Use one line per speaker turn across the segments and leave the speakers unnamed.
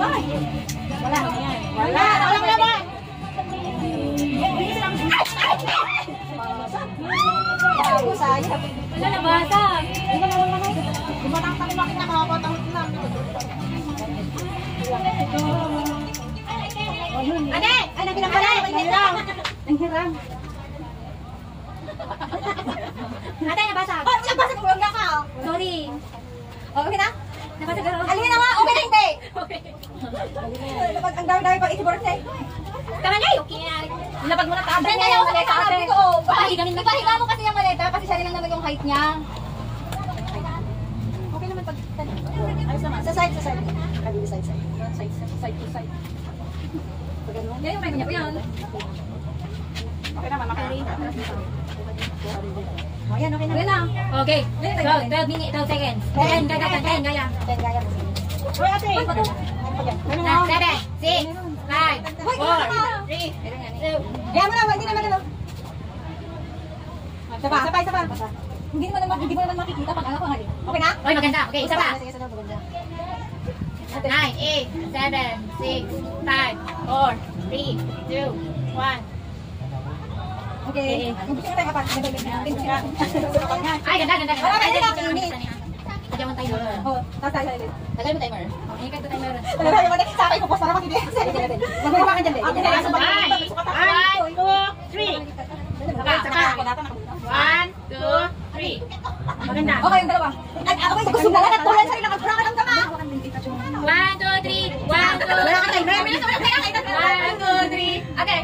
Wala. Wala. Walang laman.
Wala na bata.
Lumatang tayo makita makakotang lang. Ate! Ay, nabilang pala. Nanghiram.
Ate, nabasag.
Oh, nabasag ko lang ka.
Sorry.
Oh, okay na?
Nabasag ako.
Alin na nga, okay na hindi. Ang dami-dami pang iti-birthday.
Tama na, okay na.
Lapag mo na ka.
Then kaya ako sa
maleta,
sabi
ate.
ko,
Ipahiga mo kasi yung maleta kasi siya rin lang naman yung height niya. Okay naman pag... Ayos naman. Sa side. Kabili side. Side to side. Pag ano? Yan yung may niya po yan. Okay naman, makakari. Oh, yan, okay na.
Okay na. Okay. 12 minutes, 12 seconds. 10, gaya.
10 gaya. Uy, ate!
7, 6, 5, 4, 3, 2.
Kaya mo naman, hindi naman ano. Sabay. Hindi mo naman makikita pag ano ko nga. Okay na?
Okay, maganda. Okay, isa pa.
Sige, maganda.
9, 8, 7, 6, 5, 4, 3, 2, 1.
Okay. Gusto ko tayo kapag.
Ay, ganda.
Ay, ganda.
Lagyan mo timer.
Oh, tatay sa ulit.
Lagyan mo timer. Okay, kaya timer.
Sabi mo na, sa akin ko po, para matindi. Magmumukha ka dyan, Be.
Okay, 1, 2, 3. Saka. 1, 2, 3. Maganda.
Okay, yung dalawa. Ay, ako ba gusto mo na natulan sa rin ang kurang ka ng kama?
1, 2, 3. 1, 2, 3. 1, 2, 3. Okay.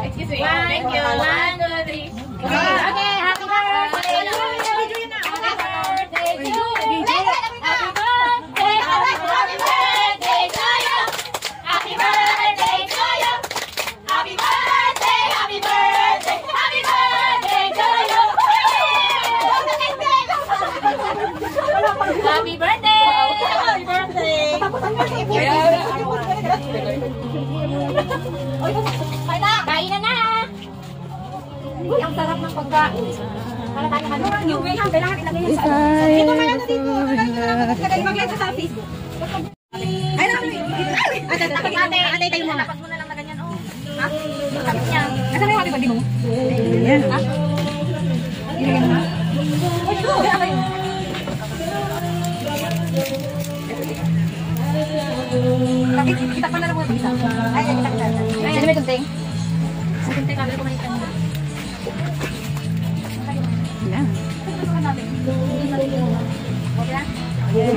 Excuse me. Thank you. 1, 2, 3. Okay, happy birthday. Happy birthday!
Happy birthday!
Kainan na! Uy, ang sarap ng pagkain. Para tayo yung way, kailangan ilagay yun sa
Ito na yan dito. Kaya mag-like sa Facebook. Ay, ate, tayo muna.
Tapos mo na lang na ganyan, oh. Ha? Tapos niya.
Asan na yung happy birthday mo? Yan. Ha? Ilagay mo na? Uy, ito. Kita pa na lang muna isa. Ay, kita. Sino may kunting?
Sa kunting camera ko manitan mo.
Yan.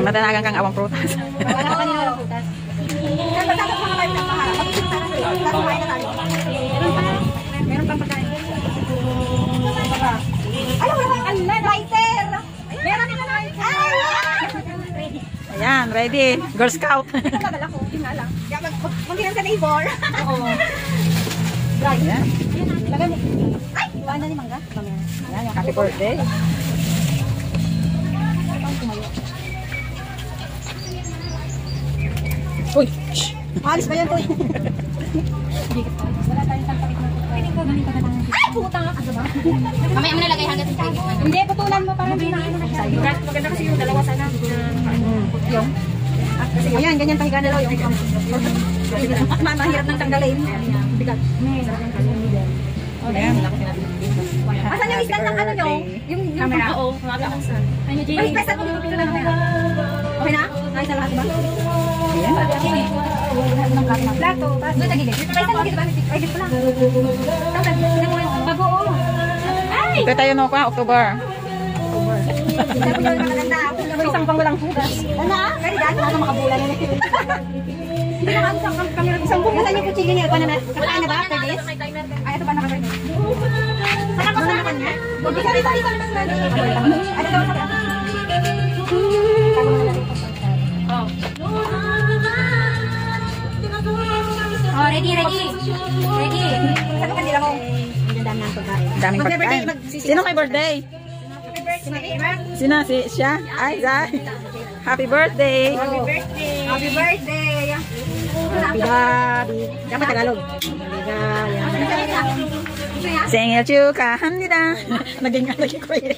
Matanagang kang awang prutas.
Wala ko kanina walang putas. Kaya pagkakot mga kayo ng pangarap. Pagkakain na tayo. Meron pang pagkain. Ay, wala kang lighter! Meron nila lighter!
Ayan, ready. Girl Scout.
Ito nadala ko, yun nga lang. Mag-inom sa neighbor. Oo. Right.
Ayan.
Lagay mo. Ay! Iwan na ni Mangga.
Ayan, yung happy birthday. Uy! Shh!
Alis ba yan, Toy? Wala tayong sangkapit na ito. Pwede ko ganito na lang. Ay! Puta nga ka, diba?
Mamaya mo nalagay hanggang sa tingin.
Hindi, putulan mo para hindi na ano na siya. Maganda kasi yung dalawa sana. Yung? Ayan, ganyan pahiga na lang yung mahirap nang tanggalin. Bigat.
Ayan.
Asan yung isla ng ano nyo? Yung camera?
Oo.
Ay, basta ko dito lang camera. Okay na? Ayos na lahat ba?
Ayan.
Plato. Doon tagilid. Ay, saan mo ba? Ay, dito lang. Bago. Ay!
Ito tayo no ka, October.
Sabi nyo yung maganda. Isang pang walang hugas. Wala. Kaya dahil wala na makabulan. Hindi na kami sa camera. Isang pang wala niyo kuchilyo niya. Kakain na ba after this? Ay, ito ba nakakain? Saan ka sa kanya? Dito naman na. Ano daw sa kanya?
Oh, ready.
Saan ka nila mo? Ang dami ng pagkain.
Daming pagkain. Sino kay birthday? Sino? Siya? Ay, Zay. Happy birthday.
Happy birthday. Happy birthday. Happy birthday. Dapat Tagalog.
생일 축하합니다. Naging ko yun.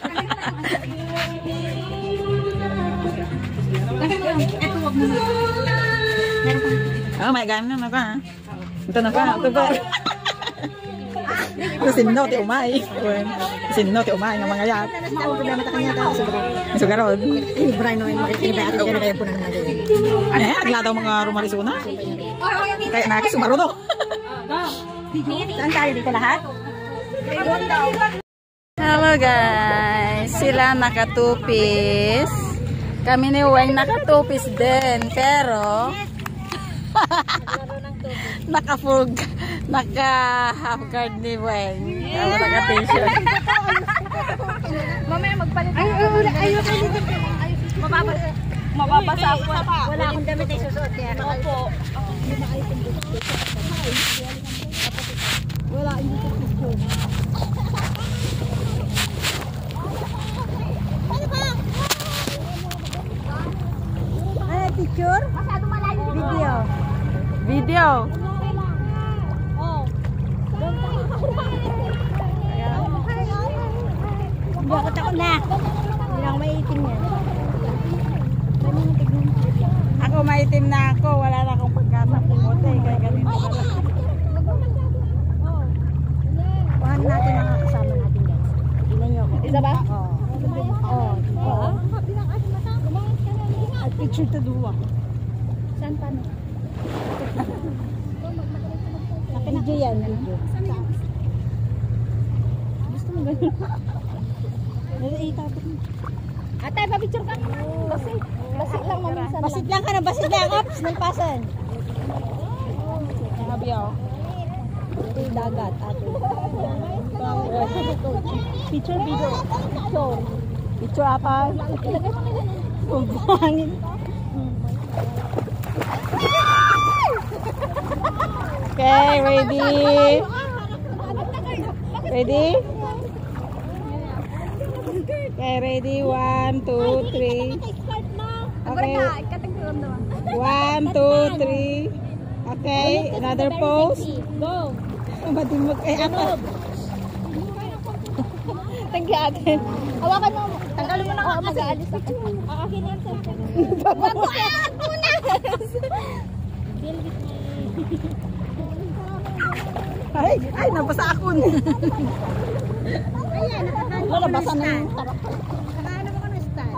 Oh my God, na pa. Ito na pa, ito pa. Sinno ti umay. Sinno ti umay ng mga yan.
Ang problema ta kanya ta
Sugarod.
Ini Brian no makikita at yan kaya punan na din.
Agla daw mga rumarisuna. Kaya nakisumaro no.
Saan tayo dito lahat?
Hello guys, sila nakatupis. Kami ni Weng nakatupis din, pero naka-half guard ni Weng. Naka-t-shirt.
Mamaya magpalit ako. Mababasa ako.
Wala akong damit ay susuot kaya.
Opo.
Wala hindi ko picture. Ay, picture?
Masyado malayo.
Video.
Video.
Oh.
Hindi ako takot na. Hindi na ako maiitim yan.
Ako maitim na ako, wala na akong pagkasa pumote. Kaya ganito pala.
Kuhan natin ang kasama natin guys. Tingnan nyo ako.
Isa ba?
Oo. Oo. At picture to duwa.
Saan pa no?
Video yan. Video.
Gusto mo ganun?
Itapit mo.
Ate, pa-picture ka. Basit. Basit lang maminsan.
Basit lang ka na, basit lang. Ops, nagpasan.
Sabi ako.
Ito yung dagat. Ate. Picture video. Picture apa? Hangin.
Okay, ready? Ready? Okay, ready? 1, 2, 3. Okay. 1, 2, 3. Okay, another pose.
Go.
Madimog kay ako.
Tanggi ate. Hawakan mo. Tanggalin mo na ako. Mag-aalis ako. Akin yan sa akin. Mag-aalis muna.
Ay, nabasa ako.
Ayan,
Wala, basa na yung
tarap. Nakahanap ako ng stand.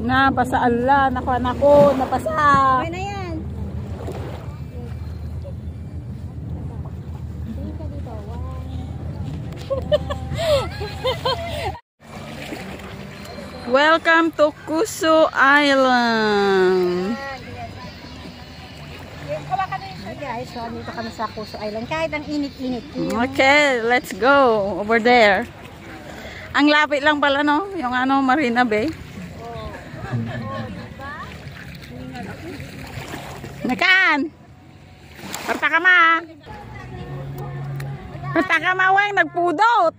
Napasa Allah, nakuha na ko, napasa.
Okay na yan.
Welcome to Kusu Island.
Guys, so dito kami sa Kusu Island. Kahit ang init-init.
Okay, let's go over there. Ang lapit lang pala no, yung ano Marina Bay. Nakan. Parta ka ma. Parta ka ma, Weng, nagpudot.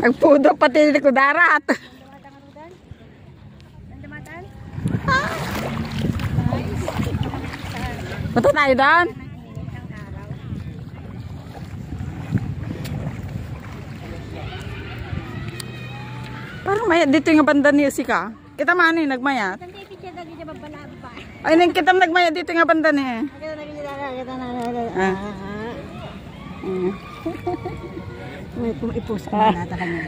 Nagpudot pati ko darat. Punta tayo doon. Parang mayat dito yung banda ni Usika. Kita man ni nagmayat. Ay ning kita nagmayat dito yung banda ni.
May ipost ko na ta kanya.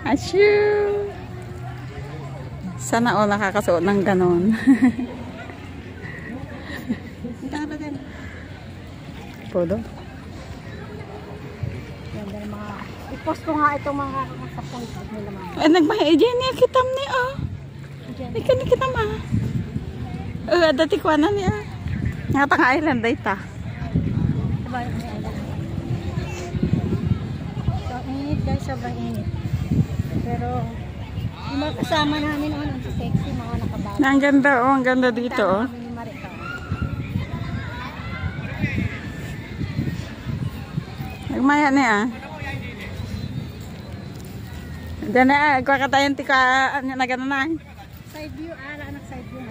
Achoo. Sana all nakakasuot ng ganon. Podo.
I-post ko nga itong mga kasapong nila mga.
Ay nagmayat diyan niya kitam ni ah. Ikan kita mah. Ada tikwanan ya. Nga tang island day ta.
Init guys, sobrang init. Pero yung mga kasama namin ang sexy, mga nakabata.
Ang ganda oh, ang ganda dito oh.
Kami ni Marika.
Nagmaya niya ah. Diyan na, katayan tika na gano'n na.
Side view, anak side view.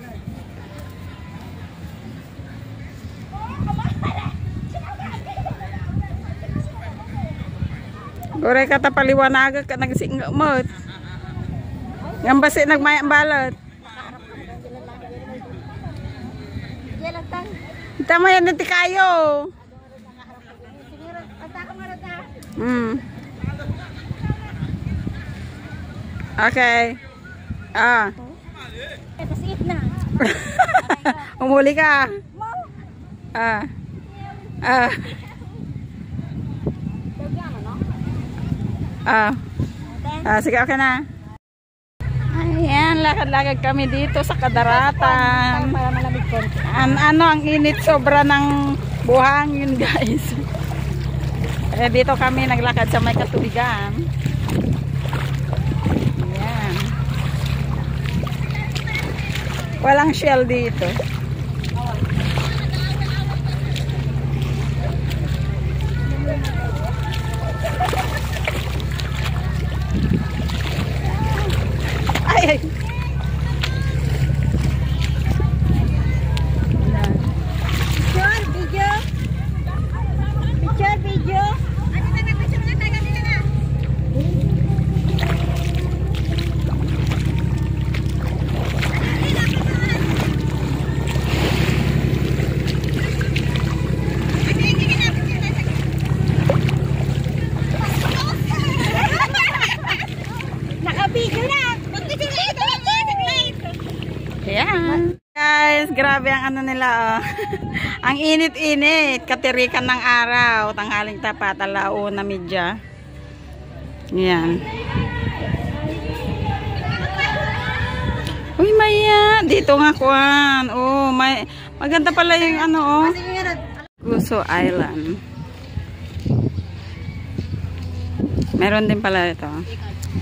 Ore kata paliwanaga ka nagsingga mo. Ngam basi nagmaya balot. Tama yan nanti kayo. Okay.
Tapos eat na.
Umuli ka. Sige, okay na. Ayan, lakad-lakad kami dito sa kadaratan.
Para malamig konti.
Ang init sobra ng buhangin, guys. Kaya dito kami naglakad sa may katubigan. Ayan. Walang shell dito. Ay!
Picture, video. Picture, video. Picture na tayo dito na. Naka-video na.
Ayan. Guys, grabe ang ano nila oh. Ang init-init, katirikan ng araw, tanghaling tapat, alauna media. Ayan. Uy, Maya, dito nga kuan. Oh, maganda pala yung ano oh. Guso Island. Meron din pala ito.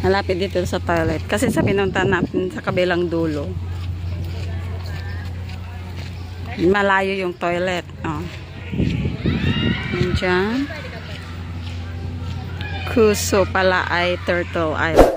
Malapit dito sa toilet. Kasi sa pinuntahan natin sa kabilang dulo. Malayo yung toilet. Oh. Diyan. Guso pala ay Turtle Island.